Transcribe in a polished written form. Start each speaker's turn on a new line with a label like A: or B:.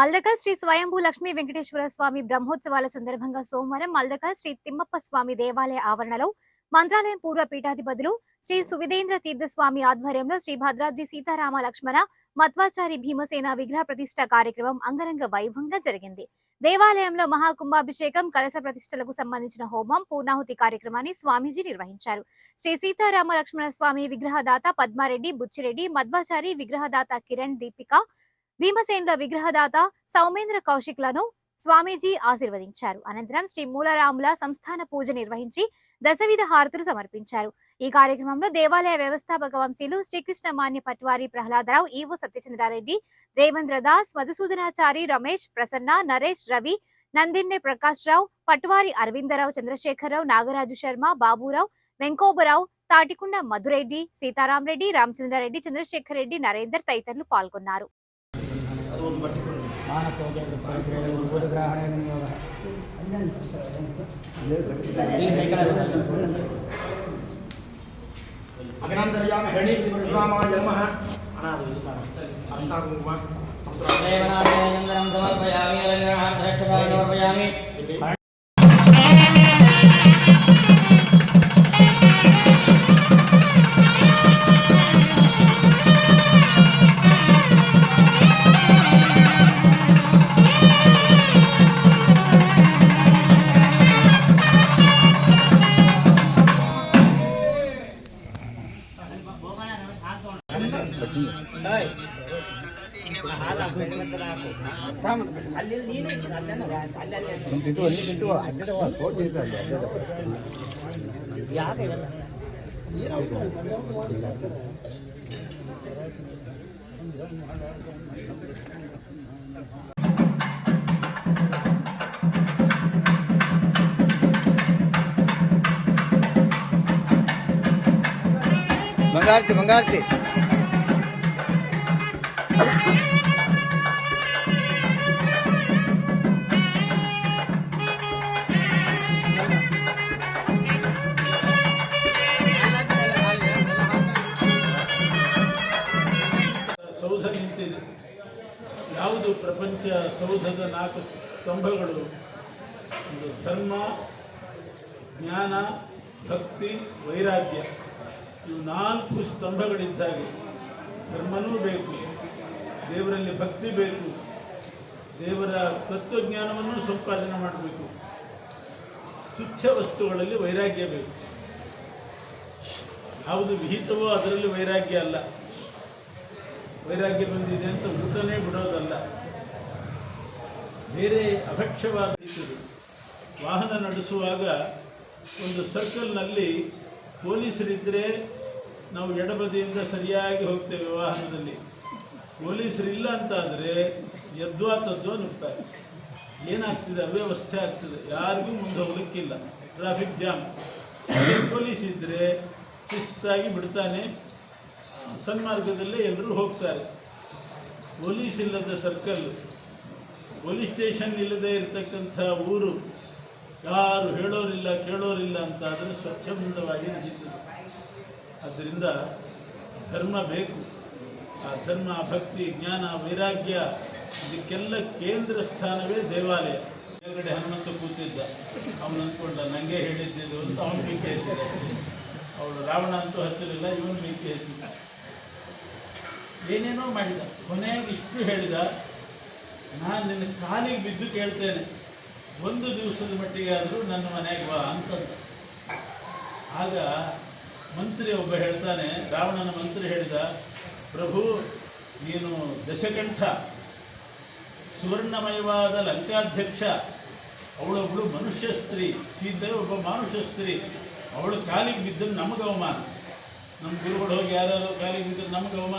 A: మల్దకల్ శ్రీ స్వయంభూ లక్ష్మీ వెంకటేశ్వర స్వామి బ్రహ్మోత్సవాల సందర్భంగా సోమవారం మల్దకల్ శ్రీ తిమ్మప్ప స్వామి దేవాలయ ఆవరణలో మంత్రాలయం పూర్వ పీఠాధిపతులు శ్రీ సువిదేంద్ర తీర్థస్వామి ఆధ్వర్యంలో శ్రీ భద్రాద్రి సీతారామ లక్ష్మణ మధ్వాచారి భీమసేన విగ్రహ ప్రతిష్ఠ కార్యక్రమం అంగరంగ వైభవంగా జరిగింది. దేవాలయంలో మహాకుంభాభిషేకం, కలశ ప్రతిష్టలకు సంబంధించిన హోమం, పూర్ణాహుతి కార్యక్రమాన్ని స్వామీజీ నిర్వహించారు. శ్రీ సీతారామ లక్ష్మణ స్వామి విగ్రహదాత పద్మారెడ్డి, బుచ్చిరెడ్డి, మధ్వాచారి విగ్రహదాత కిరణ్ దీపిక, భీమసేనుల విగ్రహదాత సౌమేంద్ర కౌశిక్లను స్వామీజీ ఆశీర్వదించారు. అనంతరం శ్రీ మూలరాముల సంస్థాన పూజ నిర్వహించి దశవిధ హారతులు సమర్పించారు. ఈ కార్యక్రమంలో దేవాలయ వ్యవస్థాపక వంశీయులు శ్రీకృష్ణ మాన్య పట్వారి ప్రహ్లాదరావు, ఈవో సత్యచంద్రారెడ్డి, రేవేంద్ర దాస్, మధుసూదనాచారి, రమేష్, ప్రసన్న, నరేష్, రవి, నందిన్నె ప్రకాష్ రావు, పట్వారి అరవిందరావు, చంద్రశేఖరరావు, నాగరాజు శర్మ, బాబురావు, వెంకోబరావు, తాటికుండ మధురెడ్డి, సీతారాంరెడ్డి, రామచంద్రారెడ్డి, చంద్రశేఖర్ రెడ్డి, నరేందర్ తదితరులు పాల్గొన్నారు.
B: मंगारती
C: ಸೌಧ ನಿಂತಿದೆ. ಯಾವುದು ಪ್ರಪಂಚ ಸೌಧದ 4 ಸ್ತಂಭಗಳು? ಒಂದು ಧರ್ಮ, ಜ್ಞಾನ, ಭಕ್ತಿ, ವೈರಾಗ್ಯ. ಇವು 4 ಸ್ತಂಭಗಳಿದ್ದಾಗೆ ಧರ್ಮನೂ ಬೇಕು, ದೇವರಲ್ಲಿ ಭಕ್ತಿ ಬೇಕು, ದೇವರ ತತ್ವಜ್ಞಾನವನ್ನು ಸಂಪಾದನೆ ಮಾಡಬೇಕು, ತುಚ್ಛ ವಸ್ತುಗಳಲ್ಲಿ ವೈರಾಗ್ಯ ಬೇಕು. ಯಾವುದು ವಿಹಿತವೋ ಅದರಲ್ಲಿ ವೈರಾಗ್ಯ ಅಲ್ಲ. ವೈರಾಗ್ಯ ಬಂದಿದೆ ಅಂತ ಊಟನೇ ಬಿಡೋದಲ್ಲ. ಬೇರೆ ಅಭಕ್ಷ್ಯವಾದ ವಾಹನ ನಡೆಸುವಾಗ ಒಂದು ಸರ್ಕಲ್ನಲ್ಲಿ ಪೊಲೀಸರಿದ್ದರೆ ನಾವು ಎಡಬದಿಯಿಂದ ಸರಿಯಾಗಿ ಹೋಗ್ತೇವೆ ವಾಹನದಲ್ಲಿ. ಪೊಲೀಸರಿಲ್ಲ ಅಂತಾದರೆ ಯದ್ವಾ ತದ್ವಾ ನುಗ್ತಾರೆ. ಏನಾಗ್ತಿದೆ? ಅವ್ಯವಸ್ಥೆ ಆಗ್ತದೆ, ಯಾರಿಗೂ ಮುಂದೆ ಹೋಗ್ಲಿಕ್ಕಿಲ್ಲ, ಟ್ರಾಫಿಕ್ ಜಾಮ್. ಪೊಲೀಸ್ ಇದ್ದರೆ ಶಿಸ್ತಾಗಿ ಬಿಡ್ತಾನೆ, ಸನ್ಮಾರ್ಗದಲ್ಲೇ ಎಲ್ಲರೂ ಹೋಗ್ತಾರೆ. ಪೊಲೀಸ್ ಇಲ್ಲದ ಸರ್ಕಲ್, ಪೊಲೀಸ್ ಸ್ಟೇಷನ್ ಇಲ್ಲದೆ ಇರತಕ್ಕಂಥ ಊರು, ಯಾರು ಹೇಳೋರಿಲ್ಲ ಕೇಳೋರಿಲ್ಲ ಅಂತ ಆದರೆ ಸ್ವಚ್ಛಂದವಾಗಿ ನಡೀತದೆ. ಆದ್ದರಿಂದ ಧರ್ಮ ಬೇಕು. ಆ ಧರ್ಮ, ಭಕ್ತಿ, ಜ್ಞಾನ, ವೈರಾಗ್ಯ ಇದಕ್ಕೆಲ್ಲ ಕೇಂದ್ರ ಸ್ಥಾನವೇ ದೇವಾಲಯ. ಮೇಲ್ಗಡೆ ಹನುಮಂತ ಕೂತಿದ್ದ, ಅವನು ಅಂದ್ಕೊಂಡ ನನಗೆ ಹೇಳಿದ್ದಿದ್ದು ಅಂತ ಅವನು ಬೀಕೆ ಹೇಳ್ತಿದ್ದ. ಅವಳು ರಾವಣ ಅಂತೂ ಹಚ್ಚಲಿಲ್ಲ, ಇವನು ಬೀಕೆ ಹೇಳ್ತಿದ್ದ. ಏನೇನೋ ಮಾಡಿದ, ಕೊನೆಗೆ ಇಷ್ಟು ಹೇಳಿದ, ನಾನು ನಿನ್ನ ಕಾಲಿಗೆ ಬಿದ್ದು ಕೇಳ್ತೇನೆ, ಒಂದು ದಿವಸದ ಮಟ್ಟಿಗೆ ಆದರೂ ನನ್ನ ಮನೆಗೆ ಬಾ ಅಂತಂದ. ಆಗ ಮಂತ್ರಿ ಒಬ್ಬ ಹೇಳ್ತಾನೆ, ರಾವಣನ ಮಂತ್ರಿ ಹೇಳಿದ, ಪ್ರಭು ನೀನು ದಶಕಂಠ, ಸುವರ್ಣಮಯವಾದ ಲಂಕಾಧ್ಯಕ್ಷ, ಅವಳೊಬ್ಬಳು ಮನುಷ್ಯ ಸ್ತ್ರೀ, ಸೀತೆ ಒಬ್ಬ ಮಾನುಷ ಸ್ತ್ರೀ, ಅವಳು ಕಾಲಿಗೆ ಬಿದ್ದರೆ ನಮಗೆ ಅವಮಾನ. ನಮ್ಮ ಗುರುಗಳು ಹೋಗಿ ಯಾರು ಕಾಲಿಗೆ ಬಿದ್ದರೆ ನಮಗೆ ಅವಮಾನ.